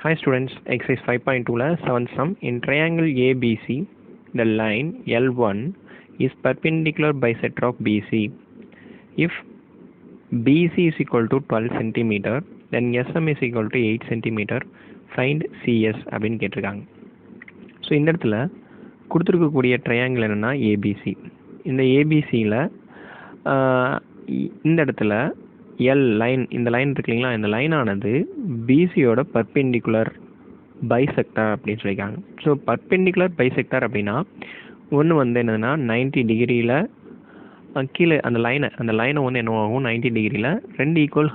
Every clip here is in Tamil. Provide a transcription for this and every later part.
Hi students, exercise 5.2 la 7th sum. In triangle ABC, the line L1 is perpendicular bisector of BC. If BC is equal to 12 cm, then SM is equal to 8 cm. Find CS அப்படின்னு கேட்டிருக்காங்க. ஸோ இந்த இடத்துல கொடுத்துருக்கக்கூடிய ட்ரையாங்கிள் என்னென்னா ஏபிசி. இந்த ஏபிசியில் இந்த இடத்துல எல் லைன், இந்த லைன் இருக்கு இல்லைங்களா, இந்த லைனானது பிசியோட பர்பெண்டிகுலர் பைசெக்டார் அப்படின்னு சொல்லியிருக்காங்க. ஸோ பர்பெண்டிகுலர் பைசெக்டார் அப்படின்னா ஒன்று வந்து என்னதுன்னா 90 டிகிரியில் கீழே அந்த லைனை வந்து என்னவாகும் 90 டிகிரியில் ரெண்டு ஈக்குவல்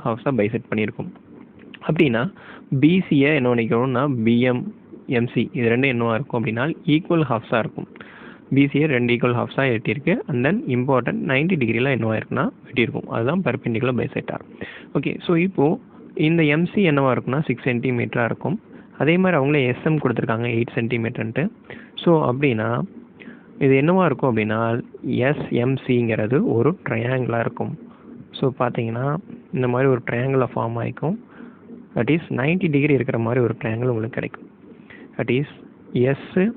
ஹாஃப்ஸாக பைசெக்ட் பண்ணியிருக்கும். அப்படின்னா பிசியை என்ன பண்ணிக்கணும்னா பிஎம்எம்சி இது ரெண்டும் என்னவாக இருக்கும் அப்படின்னா ஈக்குவல் ஹாஃப்ஸாக இருக்கும். பிசியை ரெண்டு ஈக்குவல் ஹாஃப்ஸாக வெட்டியிருக்கு. அண்ட் தென் இம்பார்ட்டன்ட் 90 டிகிரியில் என்னவாக இருக்குன்னா வெட்டியிருக்கும். அதுதான் பர்பெண்டிகுலர் பைசெக்டார். ஓகே, ஸோ இப்போது இந்த எம்சி என்னவாக இருக்குன்னா 6 சென்டிமீட்டராக இருக்கும். அதே மாதிரி அவங்களே எஸ்எம் கொடுத்துருக்காங்க 8 சென்டிமீட்டர்ன்ட்டு. ஸோ அப்படின்னா இது என்னவாக இருக்கும் அப்படின்னா எஸ்எம்சிங்கிறது ஒரு ட்ரையாங்கிளாக இருக்கும். ஸோ பார்த்தீங்கன்னா இந்த மாதிரி ஒரு ட்ரையாங்கிளாக ஃபார்ம் ஆகிக்கும். தட் இஸ் 90 டிகிரி இருக்கிற மாதிரி ஒரு ட்ரையாங்கிள் உங்களுக்கு கிடைக்கும். That is SMC.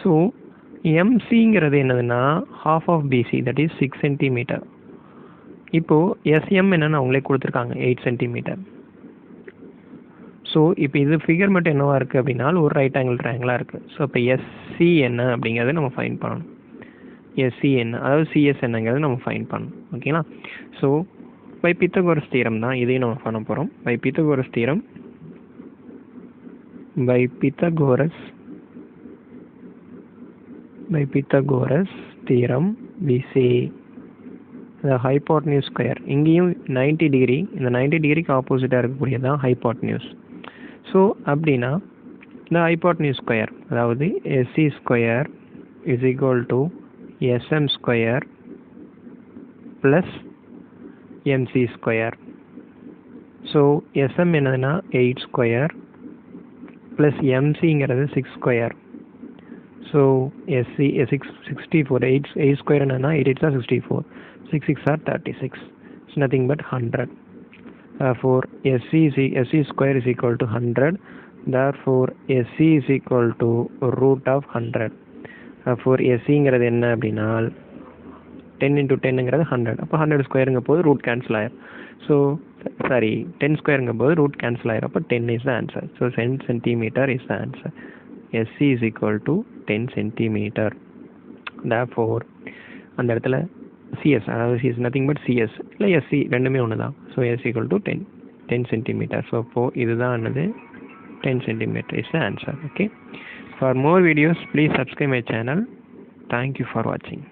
ஸோ எம்சிங்கிறது என்னதுன்னா half of PC, that is 6 centimetre. இப்போது எஸ்எம் என்னென்னு அவங்களே கொடுத்துருக்காங்க 8 சென்டிமீட்டர். ஸோ இப்போ இது ஃபிகர் மட்டும் என்னவாக இருக்குது அப்படின்னா ஒரு ரைட் ஆங்கிள் ட்ரையாங்கிளாக இருக்குது. ஸோ இப்போ எஸ்சி என்ன அப்படிங்கிறத நம்ம ஃபைண்ட் பண்ணணும். எஸ்சி என்ன, அதாவது சிஎஸ் என்னங்கிறத நம்ம ஃபைண்ட் பண்ணணும். ஓகேங்களா? ஸோ பை பித்தகோரஸ் தியரம் தான் இதையும் நம்ம பண்ண போகிறோம். By Pythagoras theorem we say the hypotenuse square. இங்கேயும் 90 டிகிரி, இந்த 90 டிகிரிக்கு ஆப்போசிட்டாக இருக்கக்கூடியதான் ஹைப்போட்டனியூஸ். ஸோ அப்படின்னா இந்த ஹைப்போட்டனியூஸ் ஸ்கொயர், அதாவது SC square is equal to SM square plus MC square. So SM என்னதுன்னா 8 ஸ்கொயர் ப்ளஸ் எம்சிங்கிறது 6 ஸ்கொயர். So SC 64. 8 ஸ்கொயர் என்னன்னா 8 8 64, 6 6 36. It's nothing but 100. Therefore SC square is equal to 100. Therefore SC is equal to root of 100. Therefore SCங்கிறது என்ன அப்படின்னா 10 into 10ங்கிறது 100. அப்போ 100 ஸ்கொயருங்க போது ரூட் கேன்சல் ஆயிரும். ஸோ 10 ஸ்கொயருங்க போது ரூட் கேன்சல் ஆயிரும். அப்போ 10 is the answer. So 10 centimeter is the answer. SC is equal to 10 centimeter. Therefore அந்த இடத்துல சிஎஸ், அதாவது சிஎஸ் நத்திங் பட் சிஎஸ் இல்லை எஸ்சி ரெண்டுமே ஒன்று தான். So S equal to 10 centimetre. So அப்போது இதுதான் என்னது 10 centimetre is the answer. Okay, for more videos please subscribe my channel. Thank you for வாட்சிங்.